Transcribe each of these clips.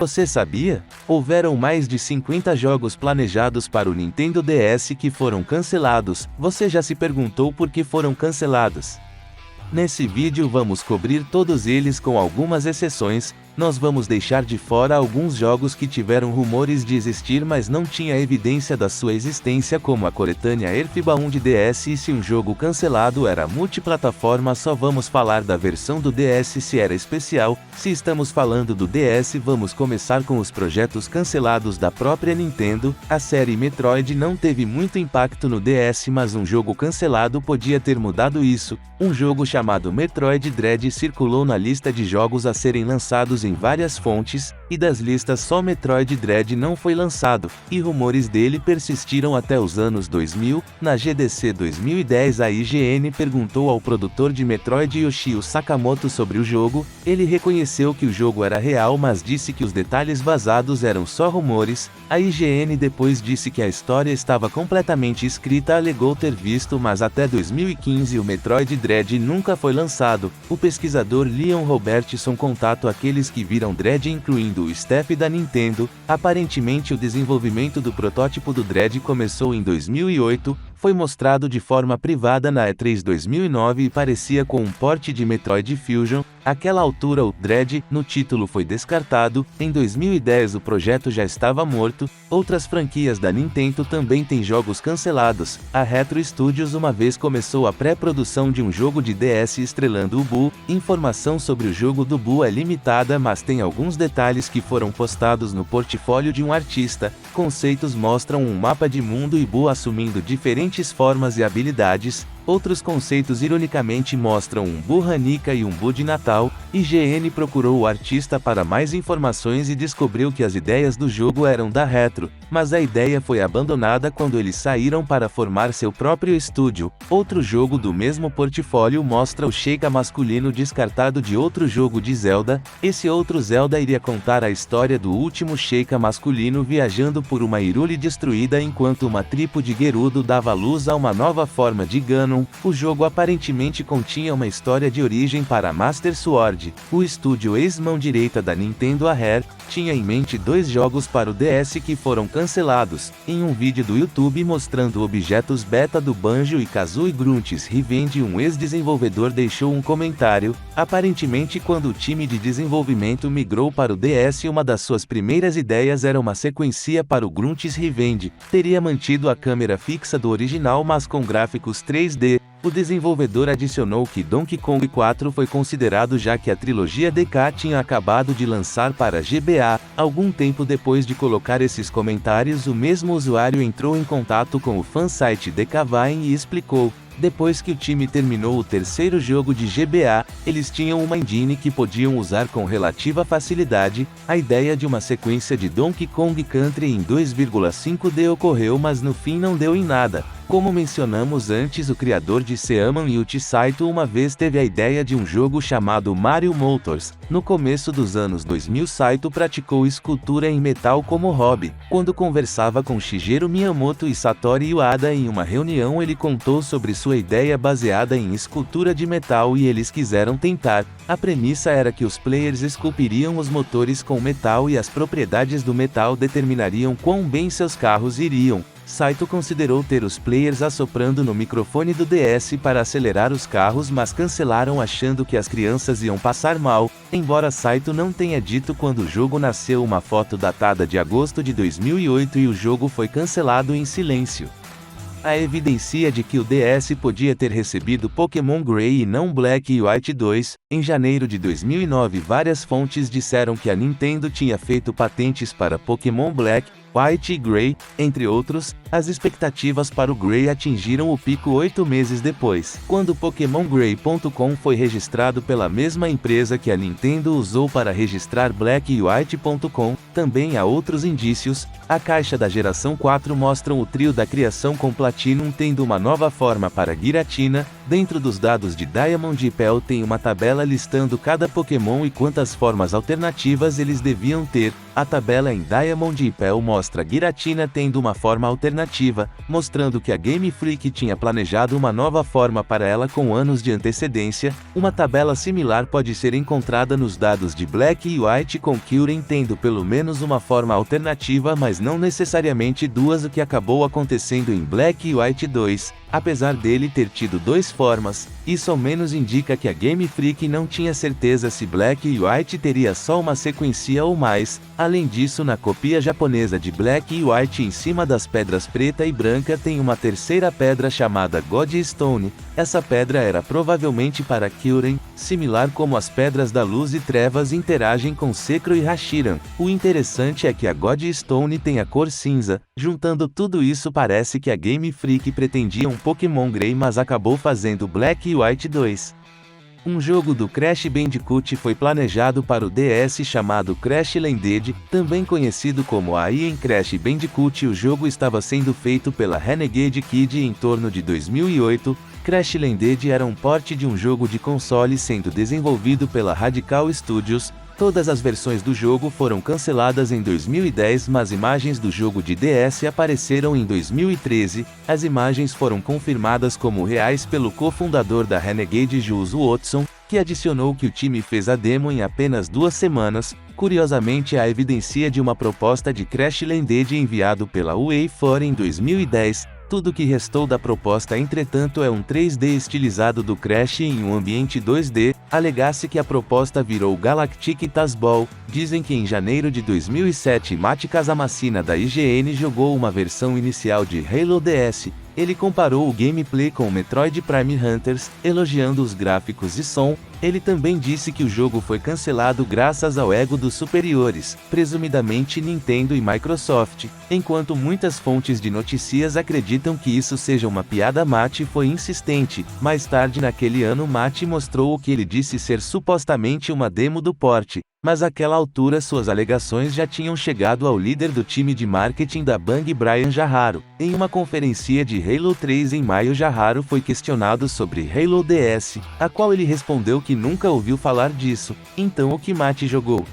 Você sabia? Houveram mais de 50 jogos planejados para o Nintendo DS que foram cancelados. Você já se perguntou por que foram cancelados? Nesse vídeo vamos cobrir todos eles com algumas exceções. Nós vamos deixar de fora alguns jogos que tiveram rumores de existir mas não tinha evidência da sua existência, como a coletânea Earthbound 1 de DS, e se um jogo cancelado era multiplataforma. Só vamos falar da versão do DS se era especial. Se estamos falando do DS, vamos começar com os projetos cancelados da própria Nintendo. A série Metroid não teve muito impacto no DS, mas um jogo cancelado podia ter mudado isso. Um jogo chamado Metroid Dread circulou na lista de jogos a serem lançados em várias fontes, e das listas só Metroid Dread não foi lançado, e rumores dele persistiram até os anos 2000. Na GDC 2010, a IGN perguntou ao produtor de Metroid Yoshio Sakamoto sobre o jogo. Ele reconheceu que o jogo era real, mas disse que os detalhes vazados eram só rumores. A IGN depois disse que a história estava completamente escrita, alegou ter visto, mas até 2015 o Metroid Dread nunca foi lançado. O pesquisador Leon Robertson contatou aqueles que viram Dread, incluindo o staff da Nintendo. Aparentemente o desenvolvimento do protótipo do Dread começou em 2008, foi mostrado de forma privada na E3 2009 e parecia com um porte de Metroid Fusion. Àquela altura o Dread, no título, foi descartado. Em 2010 o projeto já estava morto. Outras franquias da Nintendo também têm jogos cancelados. A Retro Studios uma vez começou a pré-produção de um jogo de DS estrelando o Boo. Informação sobre o jogo do Boo é limitada, mas tem alguns detalhes que foram postados no portfólio de um artista. Conceitos mostram um mapa de mundo e Boo assumindo diferentes formas e habilidades. Outros conceitos ironicamente mostram um Boo Hanukkah e um Boo de Natal. IGN procurou o artista para mais informações e descobriu que as ideias do jogo eram da Retro, mas a ideia foi abandonada quando eles saíram para formar seu próprio estúdio. Outro jogo do mesmo portfólio mostra o Sheikah masculino descartado de outro jogo de Zelda. Esse outro Zelda iria contar a história do último Sheikah masculino viajando por uma Hyrule destruída enquanto uma tribo de Gerudo dava luz a uma nova forma de Ganon. O jogo aparentemente continha uma história de origem para Master Sword. O estúdio ex-mão direita da Nintendo, a Rare, tinha em mente 2 jogos para o DS que foram cancelados. Em um vídeo do YouTube mostrando objetos beta do Banjo-Kazooie Grunty's Revenge, um ex-desenvolvedor deixou um comentário. Aparentemente, quando o time de desenvolvimento migrou para o DS, uma das suas primeiras ideias era uma sequência para o Grunty's Revenge. Teria mantido a câmera fixa do original, mas com gráficos 3D. O desenvolvedor adicionou que Donkey Kong 4 foi considerado já que a trilogia DK tinha acabado de lançar para GBA. Algum tempo depois de colocar esses comentários, o mesmo usuário entrou em contato com o fansite DKVine e explicou. Depois que o time terminou o terceiro jogo de GBA, eles tinham uma engine que podiam usar com relativa facilidade. A ideia de uma sequência de Donkey Kong Country em 2,5D ocorreu, mas no fim não deu em nada. Como mencionamos antes, o criador de Seaman Yuchi Saito uma vez teve a ideia de um jogo chamado Mario Motors. No começo dos anos 2000, Saito praticou escultura em metal como hobby. Quando conversava com Shigeru Miyamoto e Satoru Iwata em uma reunião, ele contou sobre sua ideia baseada em escultura de metal e eles quiseram tentar. A premissa era que os players esculpiriam os motores com metal e as propriedades do metal determinariam quão bem seus carros iriam. Saito considerou ter os players assoprando no microfone do DS para acelerar os carros, mas cancelaram achando que as crianças iam passar mal. Embora Saito não tenha dito quando o jogo nasceu, uma foto datada de agosto de 2008 e o jogo foi cancelado em silêncio. A evidência de que o DS podia ter recebido Pokémon Grey e não Black e White 2. Em janeiro de 2009, várias fontes disseram que a Nintendo tinha feito patentes para Pokémon Black, White e Grey, entre outros. As expectativas para o Grey atingiram o pico 8 meses depois, quando PokémonGrey.com foi registrado pela mesma empresa que a Nintendo usou para registrar Black e White.com. Também há outros indícios. A caixa da geração 4 mostra o trio da criação com Platinum tendo uma nova forma para Giratina. Dentro dos dados de Diamond e Pearl tem uma tabela listando cada Pokémon e quantas formas alternativas eles deviam ter. A tabela em Diamond e Pearl mostra Giratina tendo uma forma alternativa, mostrando que a Game Freak tinha planejado uma nova forma para ela com anos de antecedência. Uma tabela similar pode ser encontrada nos dados de Black e White, com Kyurem tendo pelo menos uma forma alternativa, mas não necessariamente duas, o que acabou acontecendo em Black e White 2. Apesar dele ter tido duas formas, isso ao menos indica que a Game Freak não tinha certeza se Black e White teria só uma sequência ou mais. Além disso, na cópia japonesa de Black e White, em cima das pedras preta e branca tem uma terceira pedra chamada God Stone. Essa pedra era provavelmente para Kyurem, similar como as pedras da luz e trevas interagem com Sekiro e Hashiran. O interessante é que a God Stone tem a cor cinza. Juntando tudo isso, parece que a Game Freak pretendia um Pokémon Grey, mas acabou fazendo Black e White 2. Um jogo do Crash Bandicoot foi planejado para o DS chamado Crash Landed, também conhecido como AI em Crash Bandicoot. O jogo estava sendo feito pela Renegade Kid em torno de 2008. Crash Landed era um port de um jogo de console sendo desenvolvido pela Radical Studios. Todas as versões do jogo foram canceladas em 2010, mas imagens do jogo de DS apareceram em 2013. As imagens foram confirmadas como reais pelo cofundador da Renegade, Jules Watson, que adicionou que o time fez a demo em apenas 2 semanas. Curiosamente, há evidência de uma proposta de Crash Landed enviado pela WayFor em 2010. Tudo que restou da proposta, entretanto, é um 3D estilizado do Crash em um ambiente 2D. Alegasse que a proposta virou Galactic Tazball. Dizem que em janeiro de 2007 Matt Casamassina da IGN jogou uma versão inicial de Halo DS. Ele comparou o gameplay com Metroid Prime Hunters, elogiando os gráficos e som. Ele também disse que o jogo foi cancelado graças ao ego dos superiores, presumidamente Nintendo e Microsoft, enquanto muitas fontes de notícias acreditam que isso seja uma piada. Matt foi insistente. Mais tarde naquele ano, Matt mostrou o que ele disse ser supostamente uma demo do port, mas àquela altura suas alegações já tinham chegado ao líder do time de marketing da Bang, Brian Jaharo. Em uma conferência de Halo 3 em maio, Jaharo foi questionado sobre Halo DS, a qual ele respondeu que nunca ouviu falar disso. Então o que Matt jogou?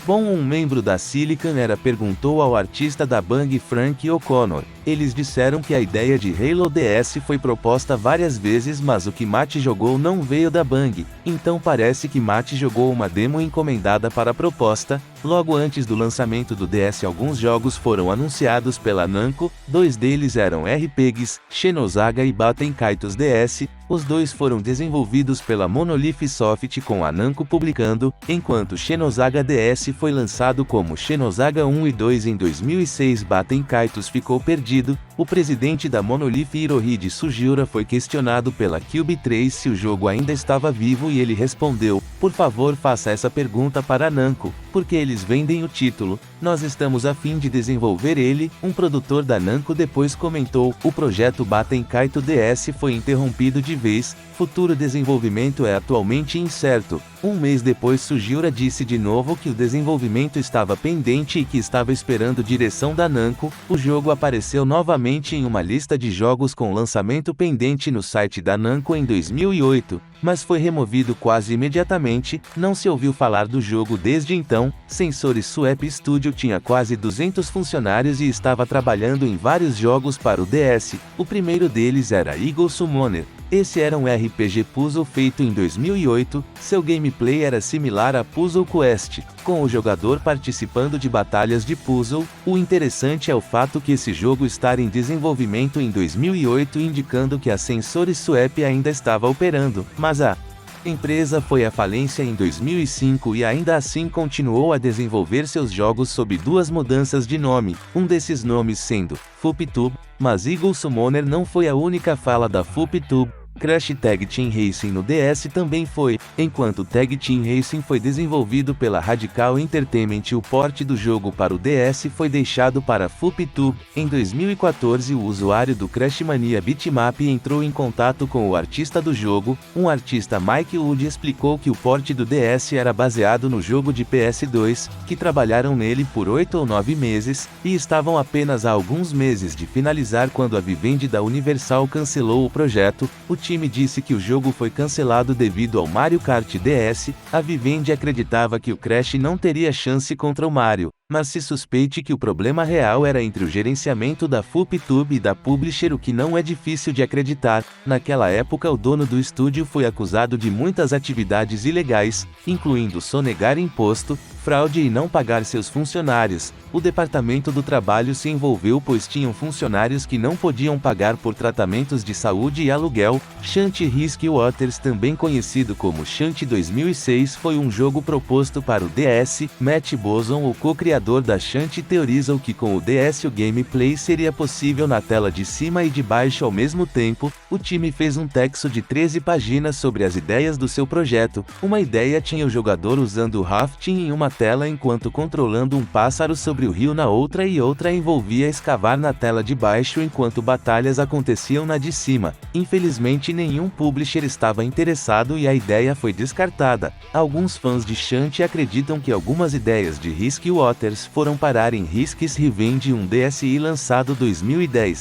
Bom, um membro da Silicon Era perguntou ao artista da Bang, Frank O'Connor. Eles disseram que a ideia de Halo DS foi proposta várias vezes, mas o que Matt jogou não veio da Bang. Então parece que Matt jogou uma demo encomendada para a proposta. Logo antes do lançamento do DS, alguns jogos foram anunciados pela Namco. 2 deles eram RPGs, Xenosaga e Baten Kaitos DS. Os 2 foram desenvolvidos pela Monolith Soft, com a Namco publicando, enquanto Xenosaga DS foi lançado como Xenosaga 1 e 2 em 2006. Baten Kaitos ficou perdido. O presidente da Monolith, Hirohide Sugiura, foi questionado pela Cube 3 se o jogo ainda estava vivo e ele respondeu: "Por favor, faça essa pergunta para a Namco, porque eles vendem o título. Nós estamos a fim de desenvolver ele." Um produtor da Namco depois comentou: "O projeto Baten Kaito DS foi interrompido de vez. Futuro desenvolvimento é atualmente incerto." Um mês depois, Sugiura disse de novo que o desenvolvimento estava pendente e que estava esperando direção da Namco. O jogo apareceu novamente em uma lista de jogos com lançamento pendente no site da Namco em 2008, mas foi removido quase imediatamente. Não se ouviu falar do jogo desde então. Sensori Swap Studio tinha quase 200 funcionários e estava trabalhando em vários jogos para o DS. O primeiro deles era Eagle Summoner. Esse era um RPG puzzle feito em 2008, seu gameplay era similar a Puzzle Quest, com o jogador participando de batalhas de puzzle. O interessante é o fato que esse jogo está em desenvolvimento em 2008, indicando que a Sensori Swap ainda estava operando, mas a empresa foi à falência em 2005 e ainda assim continuou a desenvolver seus jogos sob 2 mudanças de nome, um desses nomes sendo FoopTube, mas Eagle Summoner não foi a única fala da FoopTube. Crash Tag Team Racing no DS também foi, enquanto Tag Team Racing foi desenvolvido pela Radical Entertainment. O port do jogo para o DS foi deixado para FoopTube. Em 2014, o usuário do Crash Mania Bitmap entrou em contato com o artista do jogo. Um artista, Mike Wood, explicou que o port do DS era baseado no jogo de PS2, que trabalharam nele por 8 ou 9 meses, e estavam apenas há alguns meses de finalizar quando a Vivendi da Universal cancelou o projeto. O time disse que o jogo foi cancelado devido ao Mario Kart DS. A Vivendi acreditava que o Crash não teria chance contra o Mario. Mas se suspeite que o problema real era entre o gerenciamento da FootTube e da publisher, o que não é difícil de acreditar. Naquela época o dono do estúdio foi acusado de muitas atividades ilegais, incluindo sonegar imposto, fraude e não pagar seus funcionários. O departamento do trabalho se envolveu pois tinham funcionários que não podiam pagar por tratamentos de saúde e aluguel. Shanty Risky Waters, também conhecido como Shanty 2006, foi um jogo proposto para o DS. Matt Bozon, o co-criador da Shanty, teorizou que com o DS o gameplay seria possível na tela de cima e de baixo ao mesmo tempo. O time fez um texto de 13 páginas sobre as ideias do seu projeto. Uma ideia tinha o jogador usando o rafting em uma tela enquanto controlando um pássaro sobre o rio na outra, e outra envolvia escavar na tela de baixo enquanto batalhas aconteciam na de cima. Infelizmente nenhum publisher estava interessado e a ideia foi descartada. Alguns fãs de Shanty acreditam que algumas ideias de Risky Waters foram parar em Risky's Revenge, um DSi lançado 2010.